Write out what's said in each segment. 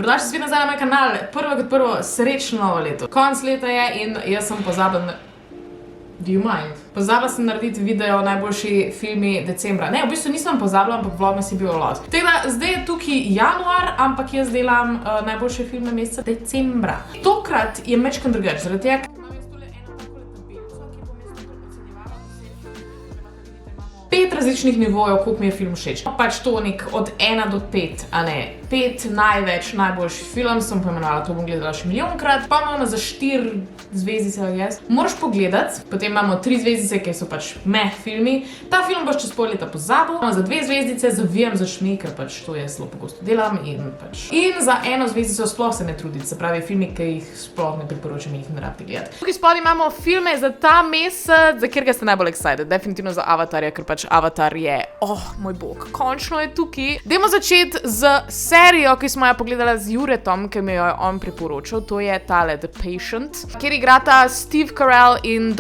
Dobrodošli spet nazaj na moj kanal. Prvo kot prvo, srečno novo leto. Konec leta je in jaz sem pozabila... Do you mind? Pozabila sem narediti video o najboljši filmi decembra. Ne, v bistvu nisem pozabila, ampak vlogmas je bil a lot. Teda, zdaj je tukaj januar, ampak jaz delam najboljše filme meseca decembra. Tokrat je mečkan drugače, zaradi tega, ker imam jaz tule eno takole tabelico, ki bom jaz tukaj ocenjevala vse 5 različnih nivojev, koliko mi je film všeč. Pač to nek od 1 do 5, a ne. 5 največ, najboljši film, sem poimenovala, to bom gledala še milijonkrat. Pa imamo za 4 zvezdice, jaz. Moraš pogledati, potem imamo 3 zvezdice, ki so pač filmi. Ta film boš čez pol leta pozabil. Za 2 zvezdice zavijam z očmi, ker pač to jaz zelo pogosto delam in pač. In za 1 zvezdico sploh se ne truditi, se pravi filmi, ki jih sploh ne priporočam in jih ne rabite gledati. Tukaj spodaj imamo filme za ta mesec, za katerega ste najbolj excited. Definitivno za Avatarja, ker pač Avatar je, moj bog, končno je tukaj. Dajmo začeti z serijo, ki smo jo pogledala z Juretom, ki mi jo je on priporočal. To je tale The Patient, kjer igrata Steve Carell in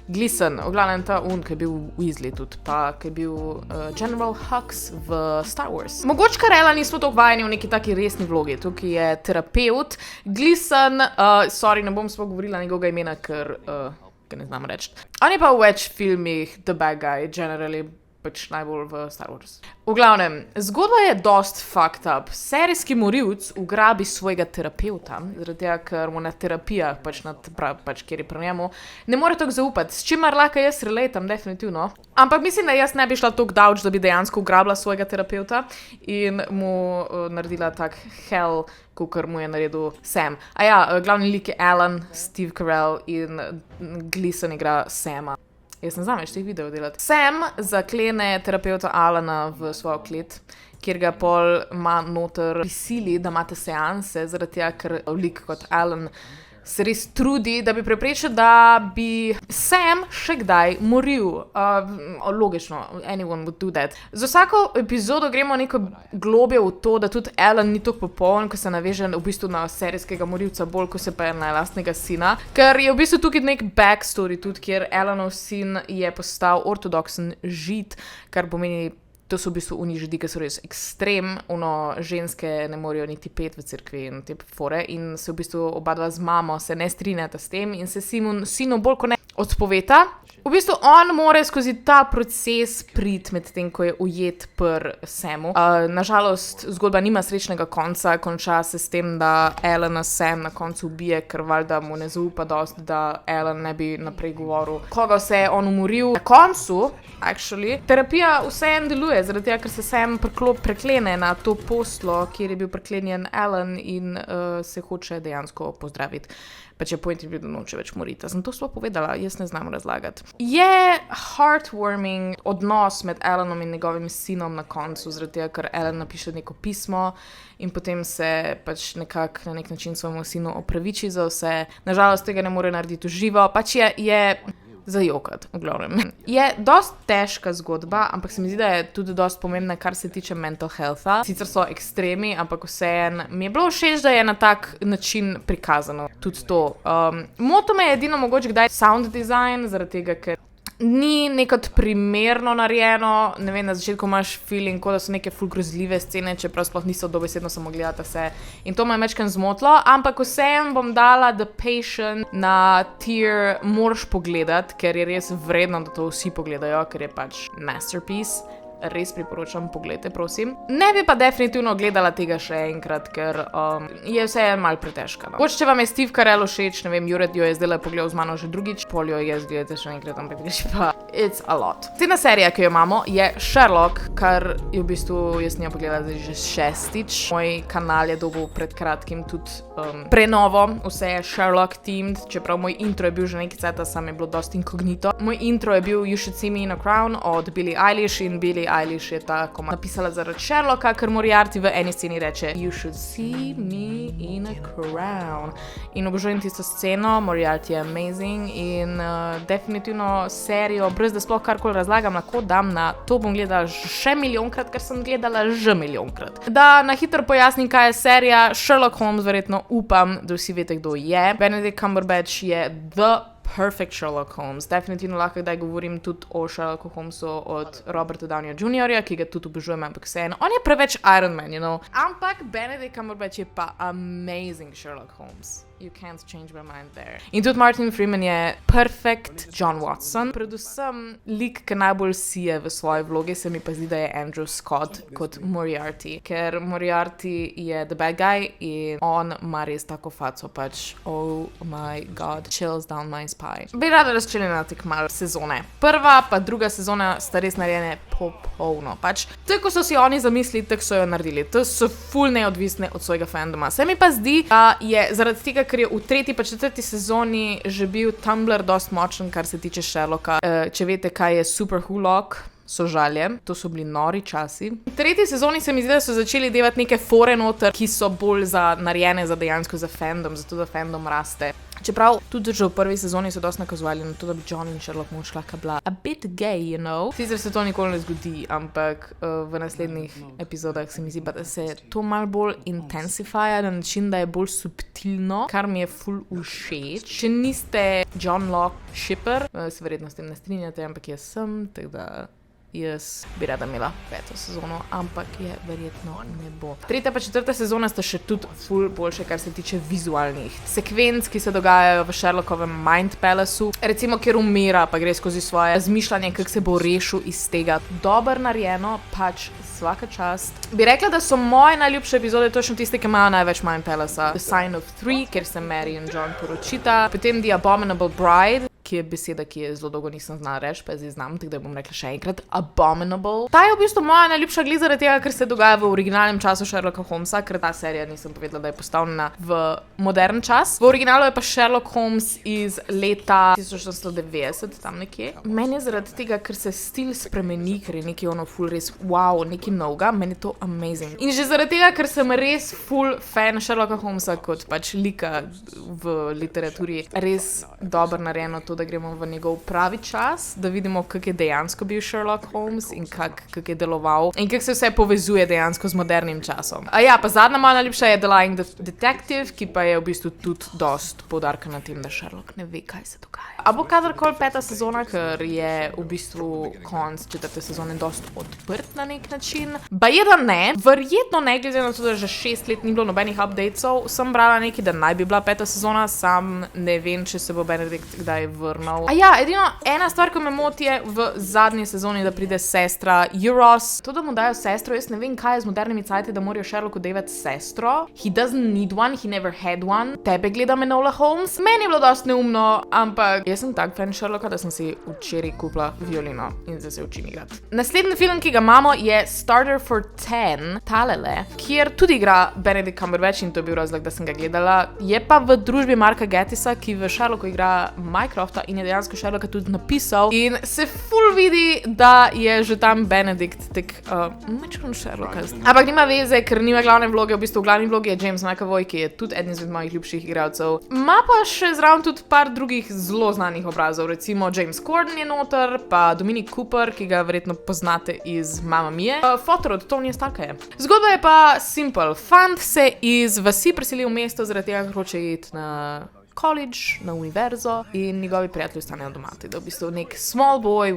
Gleeson, v glavnem ta ki je bil Weasley tudi, pa ki je bil General Hux v Star Wars. Mogoče Carella nismo toliko vajeni v neki taki resni vlogi, tukaj je terapeut. Gleeson, ne bom sploh govorila njegovega imena, ker ne znam reči. On je pa v več filmih The Bad Guy, generally pač najbolj v Star Wars. V glavnem, zgodba je dost fucked up. Serijski morilc ugrabi svojega terapeuta, zaradi tega, ker mu na terapijah, kjer je pri njemu, ne more toliko zaupati, s čimer lahko jaz relatam, definitivno. Ampak mislim, da jaz ne bi šla toliko daleč, da bi dejansko ugrabila svojega terapeuta in mu naredila tak hell, kakor mu je naredil Sam. Glavni lik je Alan, Steve Carell in Gleeson igra Sama. Jaz ne znam več teh videov delati. Sam zaklene terapeuta Alana v svojo klet, kjer ga pol ima noter prisili, da imate seanse, zaradi tega, ker lik kot Alan se res trudi, da bi preprečil, da bi Sam še kdaj moril. Logično, anyone would do that. Z vsako epizodo gremo neko globje v to, da tudi Alan ni tako popoln, ko se naveže v bistvu na serijskega morilca, bolj ko se pa je na lastnega sina. Ker je v bistvu tukaj nek backstory tudi, kjer Alanov sin je postal ortodoksen žid, kar pomeni, to so v bistvu oni židi, ki so res ekstrem, ženske ne morejo niti pet v cerkvi in te fore in se v bistvu oba dva z mamo se ne strinjata s tem in se sinu bolj kot ne odpoveta. V bistvu on more skozi ta proces priti med tem, ko je ujet pri Samu. Nažalost, zgodba nima srečnega konca, konča se s tem, da Alana Sam na koncu ubije, ker valjda mu ne zaupa dosti, da Alan ne bi naprej govoril, koga vse je on umoril. Na koncu, terapija vseeno deluje, zaradi tega, ker se Sam preklene na to poslo, kjer je bil preklenjen Alan in se hoče dejansko pozdraviti. Pač je point je bil, da noče več moriti. Sem to sploh povedala, jaz ne znam razlagati. Je heartwarming odnos med Alanom in njegovim sinom na koncu, zaradi tega, ker Alan napiše neko pismo in potem se pač nekako na nek način svojemu sinu opraviči za vse. Nažalost, tega ne more narediti v živo, pač je za jokat, v glavnem. Je dost težka zgodba, ampak se mi zdi, da je tudi dost pomembna, kar se tiče mental healtha. Sicer so ekstremi, ampak vseeno mi je bilo všeč, da je na tak način prikazano tudi to. Moto me je edino mogoče kdaj sound design, zaradi tega, ker ni nekot primerno narejeno, ne vem, na začetku imaš feeling, kot da so neke ful grozljive scene, čeprav sploh niso dobesedno samo gledati vse. In to me je mečkam zmotilo, ampak vseeno bom dala The Patient na tier moraš pogledati, ker je res vredno, da to vsi pogledajo, ker je pač masterpiece. Res priporočam, pogledajte, prosim. Ne bi pa definitivno gledala tega še enkrat, ker je vse malo pretežka. Če vam je Steve Carell všeč, ne vem, Juret jo je zdaj pogledal z mano že drugič, pol jo je gledajte še enkrat, ampak pa it's a lot. Naslednja serija, ki jo imamo, je Sherlock, kar je v bistvu jaz njo pogledala že 6. Moj kanal je dobil pred kratkim tudi prenovo, vse je Sherlock themed, čeprav moj intro je bil že nekaj cajta, sam je bilo dost inkognito. Moj intro je bil You Should See Me in a Crown od Billie Eilish in Billie Eilish je ta komad napisala zaradi Sherlocka, ker Moriarty v eni sceni reče You should see me in a crown. In obožujem tisto sceno, Moriarty je amazing in definitivno serijo, brez da sploh karkoli razlagam, lahko dam na to bom gledala še milijonkrat, ker sem gledala že milijonkrat. Da na hitro pojasnim, kaj je serija. Sherlock Holmes, verjetno upam, da vsi veste, kdo je. Benedict Cumberbatch je the perfect Sherlock Holmes. Definitivno lahko kdaj govorim tudi o Sherlocku Holmesu od Roberta Downeyja Jr., ki ga tudi obožujem, ampak vseeno. On je preveč Iron Man, you know. Ampak Benedict Cumberbatch je pa amazing Sherlock Holmes. You can't change my mind there. In tudi Martin Freeman je perfect John Watson. Predvsem lik, ki najbolj sije v svoji vlogi, se mi pa zdi, da je Andrew Scott kot Moriarty. Ker Moriarty je the bad guy in on ima res tako faco, pač oh my god, chills down my spine. Bi rada razčeli na tek malo sezone. Prva pa druga sezona sta res narejene popolno. Pač, tako so si oni zamislili, tako so jo naredili. To so ful neodvisne od svojega fandoma. Se mi pa zdi, da je zaradi tega, ker je v tretji pa četrti sezoni že bil Tumblr dost močen, kar se tiče Sherlocka. Če veste, kaj je Super Who-Log, sožalje, to so bili nori časi. V tretji sezoni se mi zdi, da so začeli delati neke fore noter, ki so bolj narejene za dejansko za fandom, zato da fandom raste. Čeprav tudi že v prvi sezoni so dosti nakazovali na to, da bi John in Sherlock Holmes lahko bila a bit gay, you know. Sicer se to nikoli ne zgodi, ampak v naslednjih epizodah se mi zdi, da se to malo bolj intensifira na način, da je bolj subtilno, kar mi je ful všeč. Če niste John Locke shipper, se verjetno s tem ne strinjate, ampak jaz sem, tako da jaz bi rada imela 5. sezono, ampak je verjetno ne bo. 3. pa 4. sezona sta še tudi ful boljše, kar se tiče vizualnih sekvenc, ki se dogajajo v Sherlockovem Mind Palaceu. Recimo, kjer umira, pa gre skozi svoje razmišljanje, kako se bo rešil iz tega. Dobro narejeno, pač svaka čast. Bi rekla, da so moje najljubše epizode točno tiste, ki imajo največ Mind Palacea. The Sign of Three, kjer se Mary in John poročita. Potem The Abominable Bride, ki je beseda, ki je zelo dolgo nisem znala reči, pa zdaj znam, tako da bom rekla še enkrat. Abominable. Ta je v bistvu moja najljubša glih zaradi tega, ker se dogaja v originalnem času Sherlocka Holmesa, ker ta serija nisem povedala, da je postavljena v modern čas. V originalu je pa Sherlock Holmes iz leta 1890, tam nekje. Meni je zaradi tega, ker se stil spremeni, ker je nekaj ono ful res wow, nekaj novega, meni je to amazing. In že zaradi tega, ker sem res ful fan Sherlocka Holmesa kot pač lika v literaturi, res dobro narejeno to, da gremo v njegov pravi čas, da vidimo, kako je dejansko bil Sherlock Holmes in kako je deloval in kako se vse povezuje dejansko z modernim časom. A ja, pa zadnja moja najljubša je The Lying Detective, ki pa je v bistvu tudi dost poudarka na tem, da Sherlock ne ve, kaj se dogaja. A bo kadarkoli 5. sezona, ker je v bistvu konc 4. sezone dost odprt na nek način. Baje da ne, verjetno ne, glede na to, da že 6 let ni bilo nobenih updatesov, sem brala nekaj, da naj bi bila 5. sezona, sam ne vem, če se bo Benedict kdaj vrnil. A ja, edino ena stvar, ki me moti je v zadnji sezoni, da pride sestra Euros. To, da mu dajo sestro, jaz ne vem, kaj je z modernimi cajti, da morajo Sherlocku devati sestro. He doesn't need one, he never had one. Tebe gleda Enola Holmes. Meni je bilo dosti neumno, ampak jaz sem tak fan Sherlocka, da sem si včeraj kupila violino in zdaj se učim igrati. Naslednji film, ki ga imamo, je Starter for 10, Talele, kjer tudi igra Benedict Cumberbatch in to je bil razlog, da sem ga gledala. Je pa v družbi Marka Gattisa, ki v Sherlocku igra Mycrofta in je dejansko Sherlocka tudi napisal in se ful vidi, da je že tam Benedict mečkon Sherlocka. Ampak nima veze, ker nima glavne vloge, v bistvu v glavni vlogi je James McAvoy, ki je tudi eden izmed mojih ljubših igralcev. Ma pa še zraven tudi par drugih zelo znanih obrazov, recimo James Corden je noter, pa Dominic Cooper, ki ga verjetno poznate iz Mamma Mie. Fotor od Tonyja Starka je. Zgodba je pa simple. Fant se iz vasi preseli v mesto zaradi tega, ker hoče iti na college, na univerzo in njegovi prijatelji ostanejo doma. Da v bistvu nek small boy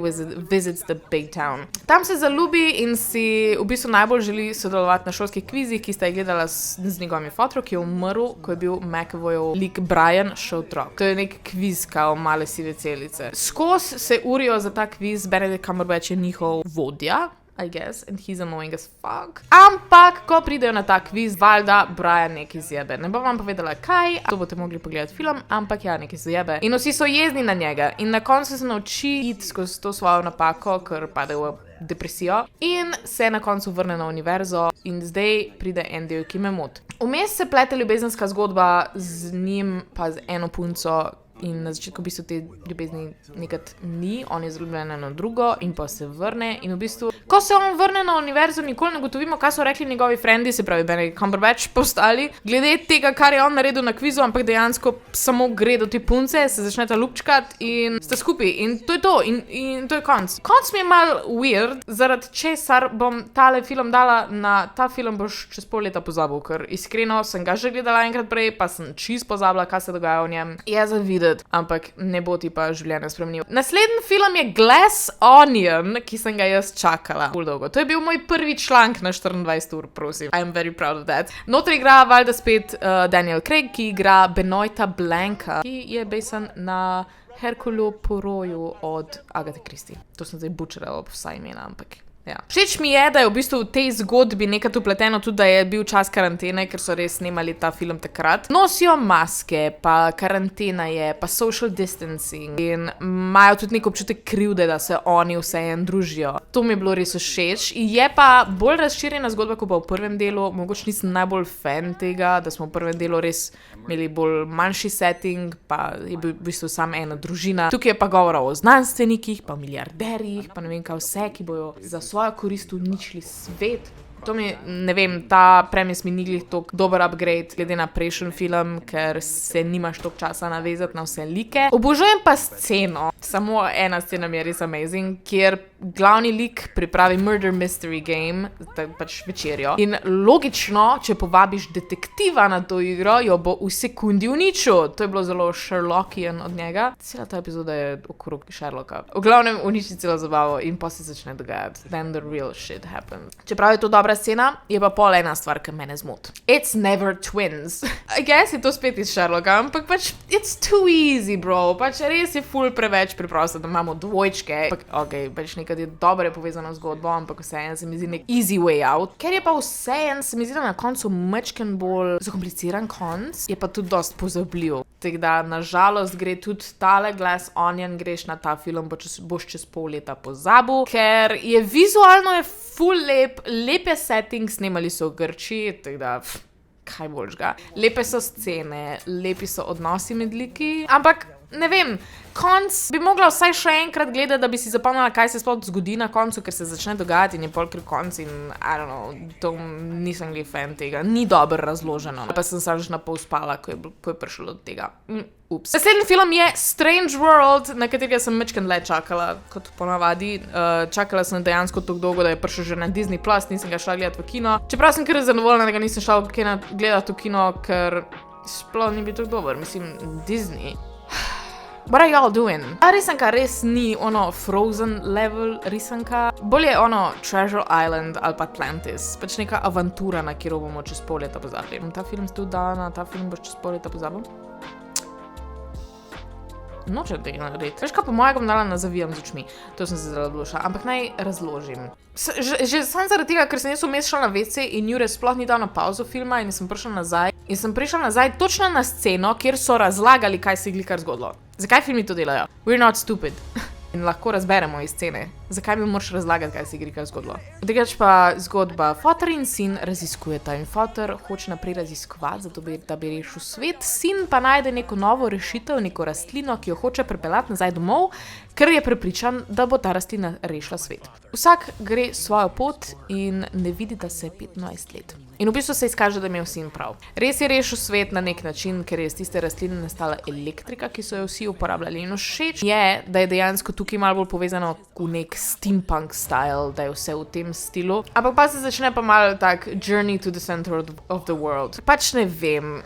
visits the big town. Tam se zaljubi in si v bistvu najbolj želi sodelovati na šolskih kvizih, ki sta jih gledala z njegovim fotom, ki je umrl, ko je bil McAvoyov lik Brian še otrok. To je nek kviz kao male sive celice. Skozi se urijo za ta kviz, Benedict Cumberbatch je njihov vodja, I guess, and he's annoying as fuck. Ampak, ko pridejo na ta kviz, valjda Brian nekaj zjebe. Ne bom vam povedala kaj, to boste mogli pogledati film, ampak ja, nekaj zjebe. In vsi so jezni na njega. In na koncu se nauči iti skozi to svojo napako, ker pade v depresijo. In se na koncu vrne na univerzo in zdaj pride en del, ki me moti. Vmes se plete ljubezenska zgodba z njim pa z eno punco, in na začetku v bistvu te ljubezni nekrat ni, on je zaljubljen na drugo in pa se vrne in v bistvu, ko se on vrne na univerzo, nikoli ne gotovimo, kaj so rekli njegovi frendi, se pravi Benedict Cumberbatch, postali, glede tega, kar je on naredil na kvizu, ampak dejansko samo gre do te punce, se začneta lupčkat in sta skupaj in to je to in to je konc. Konc mi je mal weird, zaradi česar bom tale film dala na ta film boš čez pol leta pozabil, ker iskreno sem ga že gledala enkrat prej, pa sem čisto pozabila, kaj se dogaja v njem. Je za videti videti, ampak ne bo ti pa življenje spremenil. Naslednji film je Glass Onion, ki sem ga jaz čakala ful dolgo. To je bil moj prvi članek na 24 ur, prosim. I'm very proud of that. Notri igra valjda spet Daniel Craig, ki igra Benoita Blanca, ki je besan na Herculu Poirot od Agathe Christie. To sem zdaj butcherala vsa imena, ampak... Ja. Všeč mi je, da je v bistvu v tej zgodbi nekaj upleteno tudi, da je bil čas karantene, ker so res snemali ta film takrat. Nosijo maske, pa karantena je, pa social distancing in imajo tudi nek občutek krivde, da se oni vseeno družijo. To mi je bilo res všeč. Je pa bolj razširjena zgodba, kot pa v prvem delu. Mogoče nisem najbolj fan tega, da smo v prvem delu res imeli bolj manjši setting, pa je bil v bistvu samo ena družina. Tukaj je pa govora o znanstvenikih, pa milijarderjih, pa ne vem kaj vse, ki bojo za svojo korist uničili svet. To mi, ne vem, ta premis mi ni glih toliko dober upgrade glede na prejšnji film, ker se nimaš toliko časa navezati na vse like. Obožujem pa sceno, samo ena scena mi je res amazing, kjer glavni lik pripravi murder mystery game, pač večerjo. In logično, če povabiš detektiva na to igro, jo bo v sekundi uničil. To je bilo zelo Sherlockian od njega. Cela ta epizoda je okrog Sherlocka. V glavnem uniči celo zabavo in pa se začne dogajati. Then the real shit happens. Čeprav je to dobra scena, je pa pol ena stvar, ki mene zmot. It's never twins. I guess je to spet iz Sherlocka, ampak pač it's too easy, bro. Pač res je ful preveč preprosto, da imamo dvojčke. Ok, pač nekaj je dobro povezano z zgodbo, ampak vseeno se mi zdi nek easy way out. Ker je pa vseeno, se mi zdi, da na koncu mečken bolj zakompliciran konc, je pa tudi dost pozabljiv. Tako da, nažalost, gre tudi tale Glass Onion, greš na ta film, boš čez pol leta pozabil, ker je vizualno je ful lepe setting, snemali so v Grčiji, tako da, kaj boljšga. Lepe so scene, lepi so odnosi med liki, ampak, ne vem, konc bi mogla vsaj še enkrat gledati, da bi si zapomnila, kaj se sploh zgodi na koncu, ker se začne dogajati in je pol kar konc in, I don't know, to nisem glih fan tega, ni dobro razloženo. Pa sem samo že na pol spala, ko je prišlo do tega. Ups. Naslednji film je Strange World, na katerega sem mečken le čakala, kot ponavadi. Čakala sem dejansko tako dolgo, da je prišel že na Disney+, nisem ga šla gledati v kino. Čeprav sem kar zadovoljna, da ga nisem šla gledati v kino, ker sploh ni bil tako dober, mislim, Disney. What are y'all doing? Ta risanka res ni ono Frozen level risanka. Bolj je ono Treasure Island ali pa Atlantis. Pač neka avantura, na katero bomo čez pol leta pozabili. Ta film ste tudi dala, na ta film boš čez pol leta pozabil? Nočem tega narediti. Veš kaj, po mojega bom dala na Zavijam z očmi. To sem se zelo odločila. Ampak naj razložim. Že sam zaradi tega, ker sem jaz vmes šla na WC in Jure sploh ni dal na pauzo filma in sem prišla nazaj. In sem prišla nazaj točno na sceno, kjer so razlagali, kaj se je glikar zgodilo. Zakaj filmi to delajo? We're not stupid. In lahko razberemo iz scene. Zakaj mi moraš razlagati, kaj se je glikar zgodilo? Drugač pa zgodba. Foter in sin raziskujeta in foter hoče naprej raziskovati, zato da bi rešil svet. Sin pa najde neko novo rešitev, neko rastlino, ki jo hoče pripeljati nazaj domov, ker je prepričan, da bo ta rastlina rešila svet. Vsak gre svojo pot in ne vidi, da se je 25 let. In v bistvu se izkaže, da je imel sin prav. Res je rešil svet na nek način, ker je iz tiste rastline nastala elektrika, ki so jo vsi uporabljali. In všeč je, da je dejansko tukaj malo bolj povezano v nek steampunk style, da je vse v tem stilu. Ampak pa se začne pa malo tak journey to the center of the world. Pač ne vem.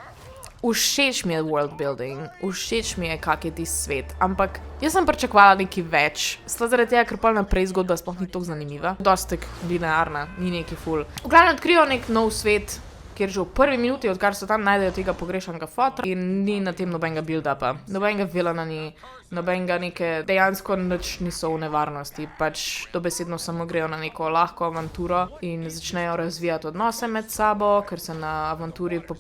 Všeč mi je world building, všeč mi je, kak je ti svet, ampak jaz sem pričakovala nekaj več. Sta zaradi tega, ker pol naprej zgodba sploh ni toliko zanimiva. Dosti linearna, ni neki ful. V glavnem odkrijo nek nov svet, kjer že v prvi minuti, odkar so tam, najdejo tega pogrešanega fotra in ni na tem nobenega build-upa. Nobenega vilana ni, nobenega neke, dejansko nič niso v nevarnosti. Pač dobesedno samo grejo na neko lahko avanturo in začnejo razvijati odnose med sabo, ker se na avanturi po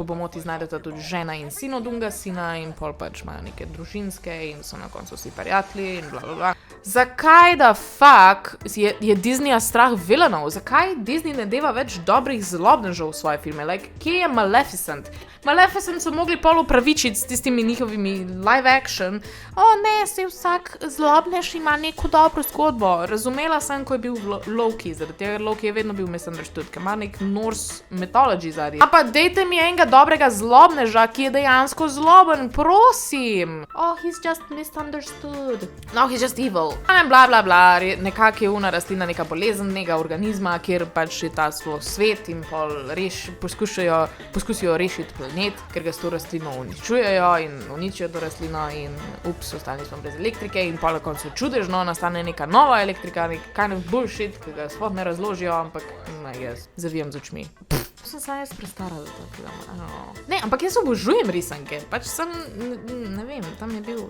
pomoti znajdeta tudi žena in sin od unga sina in pol pač imajo neke družinske in so na koncu vsi prijatelji in bla bla bla. Zakaj da fuck je Disneya strah vilanov? Zakaj Disney ne deva več dobrih zlobnežev v svoje filme? Like, kje je Maleficent? Maleficent so mogli pol upravičiti s tistimi njihovimi live action, o ne, se vsak zlobnež ima neko dobro zgodbo. Razumela sem, ko je bil Loki, zaradi tega Loki je vedno bil misunderstood, ker ima nek Norse mythology zadnji. Ampak dejte mi enega dobrega zlobneža, ki je dejansko zloben, prosim. Oh, he's just misunderstood. No, he's just evil. Bla, bla, bla, nekak je una rastlina neka boleznega organizma, kjer pač je ta svoj svet in pol poskusijo rešiti planet, ker ga s to rastlino uničujejo in uničijo to rastlino in ostali smo brez elektrike in pol na koncu čudežno nastane neka nova elektrika, nek kind of bullshit, ki ga sploh ne razložijo, ampak jaz zavijam z očmi. Sem se jaz prestarala za to film. Ne, ampak jaz obožujem risanke, pač sem, ne vem, tam je bil,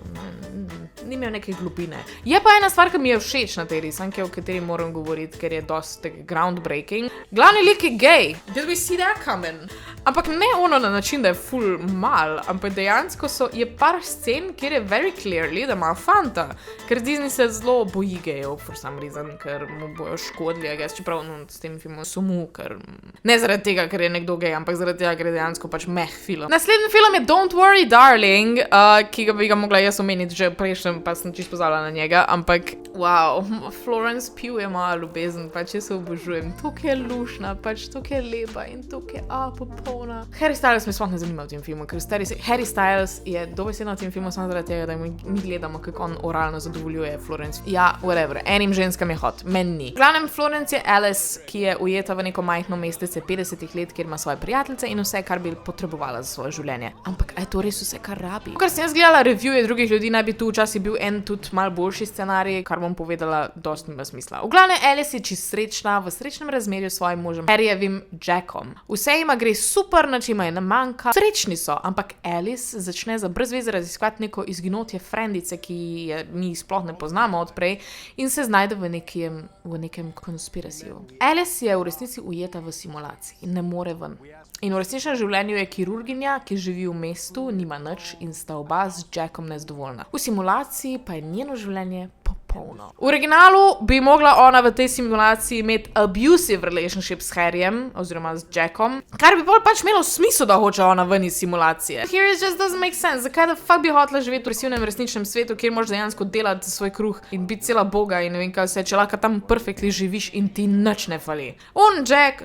ni imel neke globine. Je pa ena stvar, ki mi je všeč na tej risanke, o kateri moram govoriti, ker je dosti groundbreaking. Glavni lik je gay. Did we see that coming? Ampak ne ono na način, da je full mal, ampak dejansko je par scen, kjer je very clearly, da ima fanta, ker Disney se zelo boji gejev for some reason, ker mu bojo škodili, čeprav s tem filmom so mu, ker ne zaradi tega, ker je nekdo gej, ampak zaradi tega, ker je dejansko pač meh film. Naslednji film je Don't Worry Darling, ki bi ga mogla jaz omeniti že prejšnjem, pa sem čisto pozabila na njega, ampak wow, Florence Pugh je moja ljubezen, pač jaz se obožujem, tukaj je lušna, pač tukaj je lepa in tukaj je popolna. Harry Styles me sploh ne zanima v tem filmu, ker Harry Styles je dobesedno v tem filmu samo zaradi tega, da mi gledamo, kako on oralno zadovoljuje Florence. Ja, whatever, enim ženskam je hot, meni ni. V glavnem Florence je Alice, ki je ujeta v neko majhno mestece 50 let, kjer ima svoje prijateljice in vse, kar bi potrebovala za svoje življenje. Ampak je to res vse, kar rabi? Ker sem jaz gledala review drugih ljudi, naj bi tu včasih bil en tudi mal boljši scenarij, kar bom povedala, dosti nima smisla. V glavnem Alice je čisto srečna, v srečnem razmerju s svojim možem Harryjevim Jackom. Vse jima gre super, načima je ne manjka. Srečni so, ampak Alice začne za brez veze raziskovati neko izginotje frendice, ki je mi sploh ne poznamo odprej in se znajde v nekem konspiraciju. Alice je v resnici ujeta v simulaciji in ne more ven. In v resničnem življenju je kirurginja, ki živi v mestu, nima nič in sta oba z Jackom nezadovoljna. V simulaciji pa je njeno življenje popolno. V originalu bi mogla ona v tej simulaciji imeti abusive relationship s Harryjem oziroma z Jackom, kar bi bolj pač imelo smisel, da hoče ona ven iz simulacije. Here it just doesn't make sense. Zakaj da fuck bi hotela živeti v resivnem resničnem svetu, kjer moraš dejansko delati svoj kruh in biti cela boga in ne vem kaj vse, če lahko tam perfektly živiš in ti nič ne fali. On Jack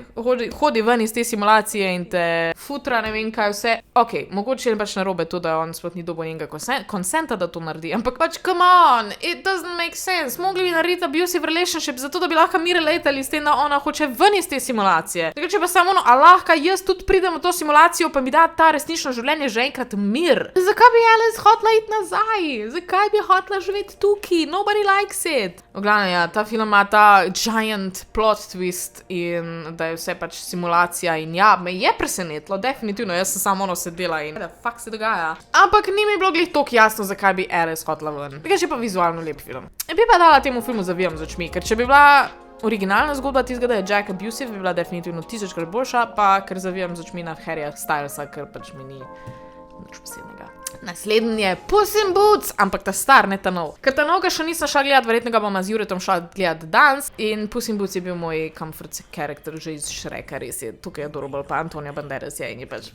hodi ven iz te simulacije in te futra, ne vem kaj vse. Ok, mogoče je pač narobe to, da on sploh ni dobil njenega konsenta, da to naredi, ampak pač come on, it doesn't make sense. Mogli bi narediti abusive relationship, zato da bi lahko mi relatali s tem, da ona hoče ven iz te simulacije. Tako če pa samo ono, a lahko jaz tudi pridem v to simulacijo, pa mi da ta resnično življenje že enkrat mir. Zakaj bi Alice hotela iti nazaj? Zakaj bi hotela živeti tukaj? Nobody likes it. V glavnem, ja, ta film ima ta giant plot twist in da je vse pač simulacija in ja, me je presenetilo, definitivno, jaz sem samo ono sedela in da fuck se dogaja. Ampak ni mi bilo glih toliko jasno, zakaj bi Alice hotela ven. Tega je pa vizualno lep film. Bi pa dala temu filmu zavijam z očmi, ker če bi bila originalna zgodba tistega, da je Jack abusive, bi bila definitivno 1000krat boljša, pa ker zavijam z očmi na Harryja Stylesa, ker pač mi ni nič posebnega. Naslednji je Puss in Boots, ampak ta star, ne ta nov. Ker ta novega še nisem šla gledati, verjetno ga bom z Juretom šla gledati danes in Puss in Boots je bil moj comfort character že iz Shreka, res je, tukaj je adorable, pa Antonio Banderas je in je pač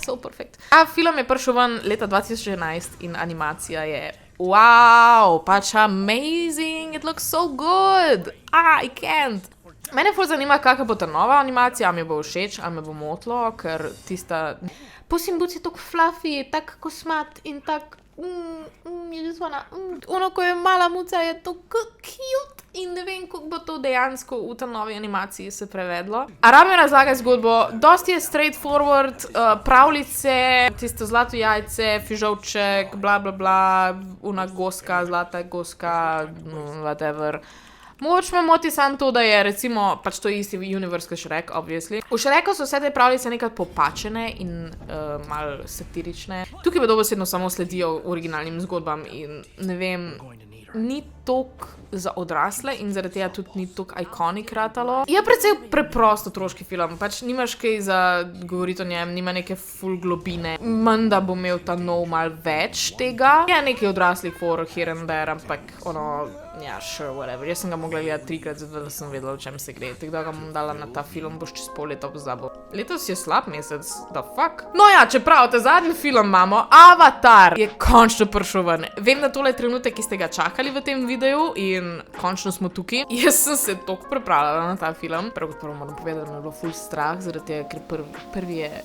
so perfect. A film je prišel ven leta 2011 in animacija je wow, pač amazing, it looks so good, I can't. Mene ful zanima, kakva bo ta nova animacija, a mi bo všeč, a me bo motlo, ker tista Puss in Boots je tako fluffy, tak kosmat in tak je just ono, ko je mala muca, je tako cute in ne vem, kako bo to dejansko v ta novi animaciji se prevedlo. A rabim razlagati zgodbo, dosti je straightforward, pravljice, tisto zlato jajce, fižolček, bla bla bla, una goska, zlata goska, whatever. Mogoče me moti samo to, da je recimo, pač to je isti universe kot Shrek, obviously. V Shreku so vse te pravljice nekaj popačene in malo satirične. Tukaj pa dobesedno samo sledijo originalnim zgodbam in ne vem, ni toliko za odrasle in zaradi tega tudi ni toliko iconic ratalo. Je precej preprost otroški film, pač nimaš kaj za govoriti o njem, nima neke full globine. Menda bo imel ta nov mal več tega. Je nekaj odraslih for here and there, ampak ono, Ja, sure, whatever. Jaz sem ga mogla gledati 3-krat, zato da sem vedela, o čem se gre. Tako da ga bom dala na ta film, boš čez pol leta pozabil. Letos je slab mesec, the fuck? No ja, čeprav te zadnji film imamo, Avatar je končno prišel ven. Vem, da tole je trenutek, ki ste ga čakali v tem videu in končno smo tukaj. Jaz sem se toliko pripravljala na ta film. Prvo moram povedati, da me je bilo ful strah, zaradi tega, ker prvi je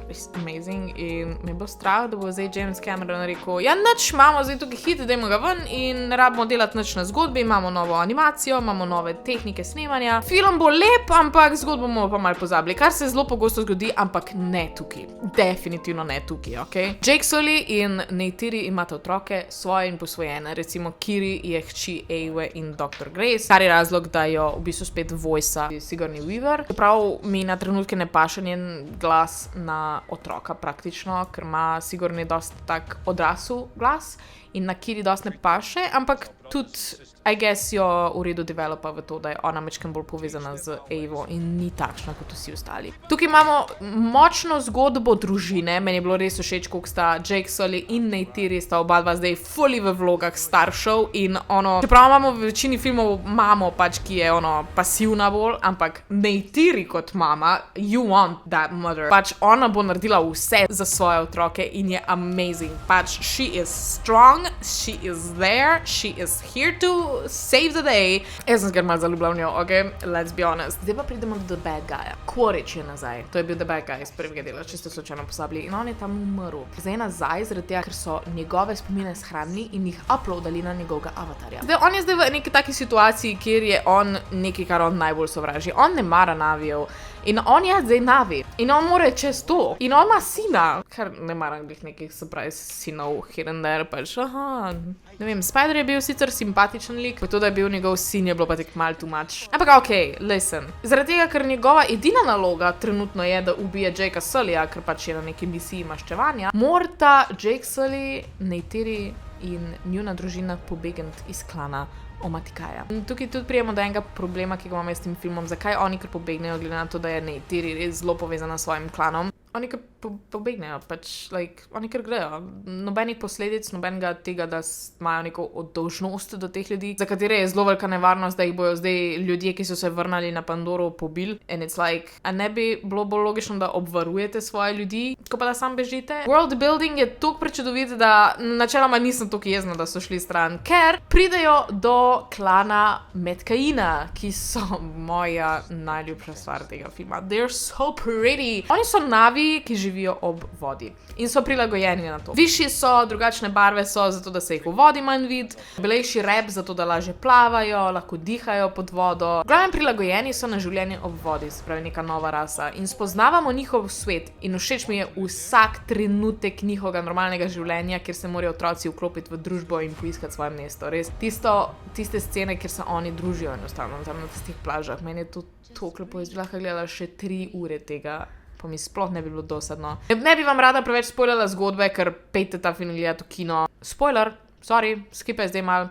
res amazing in me bo strah, da bo zdaj James Cameron rekel, ja, nič, imamo zdaj tukaj hit, dajmo ga ven in ne rabimo delati nič na zgodbi, imamo novo animacijo, imamo nove tehnike snemanja. Film bo lep, ampak zgodbo bomo pa malo pozabili, kar se zelo pogosto zgodi, ampak ne tukaj. Definitivno ne tukaj, ok? Jake Sully in Neytiri imata otroke, svoje in posvojene. Recimo Kiri je hči Ewe in Dr. Grace, kar je razlog, da jo v bistvu spet vojsa Sigourney Weaver. Čeprav mi na trenutke ne paše njen glas na otroka praktično, ker ima Sigourney dosti tak odrasel glas in na Kiri dosti ne paše, ampak tudi I guess jo v redu developa v to, da je ona mečkem bolj povezana z Evo in ni takšna kot vsi ostali. Tukaj imamo močno zgodbo družine, meni je bilo res všeč, koliko sta Jake Sully in Neytiri sta oba dva zdaj fully v vlogah staršev in čeprav imamo v večini filmov mamo pač, ki je pasivna bolj, ampak Neytiri kot mama, you want that mother. Pač ona bo naredila vse za svoje otroke in je amazing. Pač she is strong, she is there, she is here to save the day. Jaz sem zgar malo zaljubila v njo, ok? Let's be honest. Zdaj pa pridemo do The Bad Guya. Quaritch je nazaj. To je bil The Bad Guy iz prvega dela, če ste slučajno pozabili. In on je tam umrl. Zdaj je nazaj, zaradi tega, ker so njegove spomine shranili in jih uploadali na njegovega avatarja. On je zdaj v neki taki situaciji, kjer je on nekaj, kar on najbolj sovraži. On ne mara navijev. In on je zdaj navi. In on more čez to. In on ima sina. Kar ne maram glih nekih surprise sinov here and there, pač aha. Ne vem, Spider je bil sicer simpatičen lik, pa to, da je bil njegov sin, je bilo pa tek mal too much. Ampak ok, listen. Zaradi tega, ker njegova edina naloga trenutno je, da ubije Jakea Sullyja, ker pač je na neki misiji maščevanja, morata Jake Sully, Neytiri in njuna družina pobegniti iz klana Omatikaja. Tukaj tudi prijemo do enega problema, ki ga imam s tem filmom, zakaj oni kar pobegnejo, glede na to, da je Neytiri res zelo povezana s svojim klanom. Oni kar pobegnejo, pač, oni kar grejo. Nobenih posledic, nobenega tega, da imajo neko dolžnost do teh ljudi, za katere je zelo velika nevarnost, da jih bojo zdaj ljudje, ki so se vrnali na Pandoro, pobili. And it's like, a ne bi bilo bolj logično, da obvarujete svoje ljudi, ko pa da sam bežite? World building je toliko prečudovit, da načeloma nisem toliko jezna, da so šli stran, ker pridejo do klana Medcaina, ki so moja najljubša stvar tega filma. They're so pretty. Oni so navi, ki živijo ob vodi in so prilagojeni na to. Višji so, drugačne barve so, zato da se jih v vodi manj vidi, belejši rep, zato da lažje plavajo, lahko dihajo pod vodo. Glavnem prilagojeni so na življenje ob vodi, se pravi neka nova rasa in spoznavamo njihov svet in všeč mi je vsak trenutek njihovega normalnega življenja, kjer se morajo otroci vklopiti v družbo in poiskati svoje mesto. Res, tiste scene, kjer se oni družijo enostavno tam na tistih plažah. Meni je to toliko lepo, jaz bi lahko gledala še 3 ure tega. Pa mi sploh ne bi bilo dosadno. Ne bi vam rada preveč spoilala zgodbe, ker pejte ta film gledati v kino. Spoiler, sorry, skipaj zdaj mal.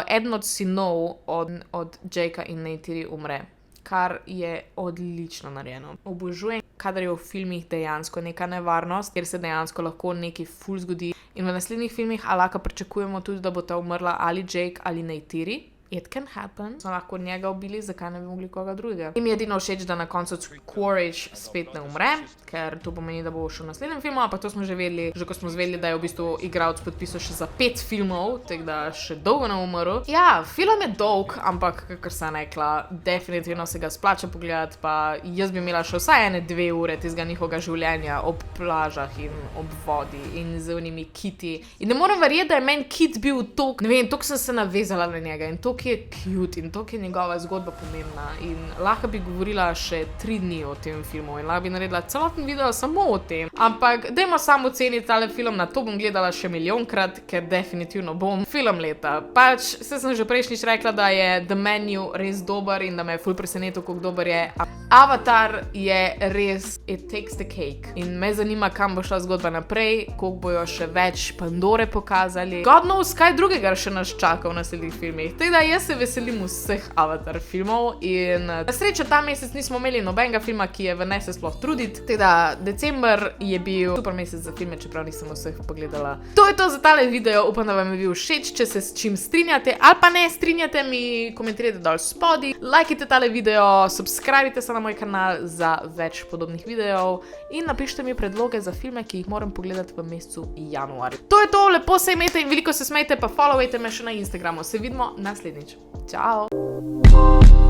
Eden od sinov od Jakea in Neytiri umre, kar je odlično narejeno. Obožujem, kadar je v filmih dejansko neka nevarnost, kjer se dejansko lahko nekaj ful zgodi. In v naslednjih filmih lahko pričakujemo tudi, da bo ta umrla ali Jake ali Neytiri. It can happen. So lahko njega ubili, zakaj ne bi mogli koga drugega. Im je edino všeč, da na koncu Quaritch spet ne umre, ker to pomeni, da bo šel v naslednjem filmu, ampak to smo že vedeli, že ko smo zvedeli, da je v bistvu igralec podpisal še za 5 filmov, tako da še dolgo ne umrl. Ja, film je dolg, ampak, kakor sem rekla, definitivno se ga splača pogledati, pa jaz bi imela še vsaj 1-2 ure tistega njihovega življenja ob plažah in ob vodi in z unimi kiti. In ne morem verjeti, da je meni kit bil tok, ne vem, tok sem se navezala na njega in tok je cute in to, ki je njegova zgodba pomembna in lahko bi govorila še 3 dni o tem filmu in lahko bi naredila celoten video samo o tem, ampak dajmo samo oceniti tale film, na to bom gledala še milijonkrat, ker definitivno bom. Film leta, pač se sem že prejšnjič rekla, da je The Menu res dober in da me je ful presenetil, koliko dober je. Avatar je res it takes the cake in me zanima, kam bo šla zgodba naprej, koliko bojo še več Pandore pokazali. God knows, kaj drugega še nas čaka v naslednjih filmih. Tako da jaz se veselim vseh Avatar filmov in na srečo ta mesec nismo imeli nobenega filma, ki je v ne se sploh truditi. Teda december je bil super mesec za filme, čeprav nisem vseh pogledala. To je to za tale video, upam, da vam je bil všeč, če se s čim strinjate ali pa ne strinjate, mi komentirajte dol spodaj, lajkajte tale video, subscribite se na moj kanal za več podobnih videov in napišite mi predloge za filme, ki jih moram pogledati v mesecu januarju. To je to, lepo se imejte in veliko se smejte, pa followajte me še na Instagramu. Se vidimo naslednjič. Čau!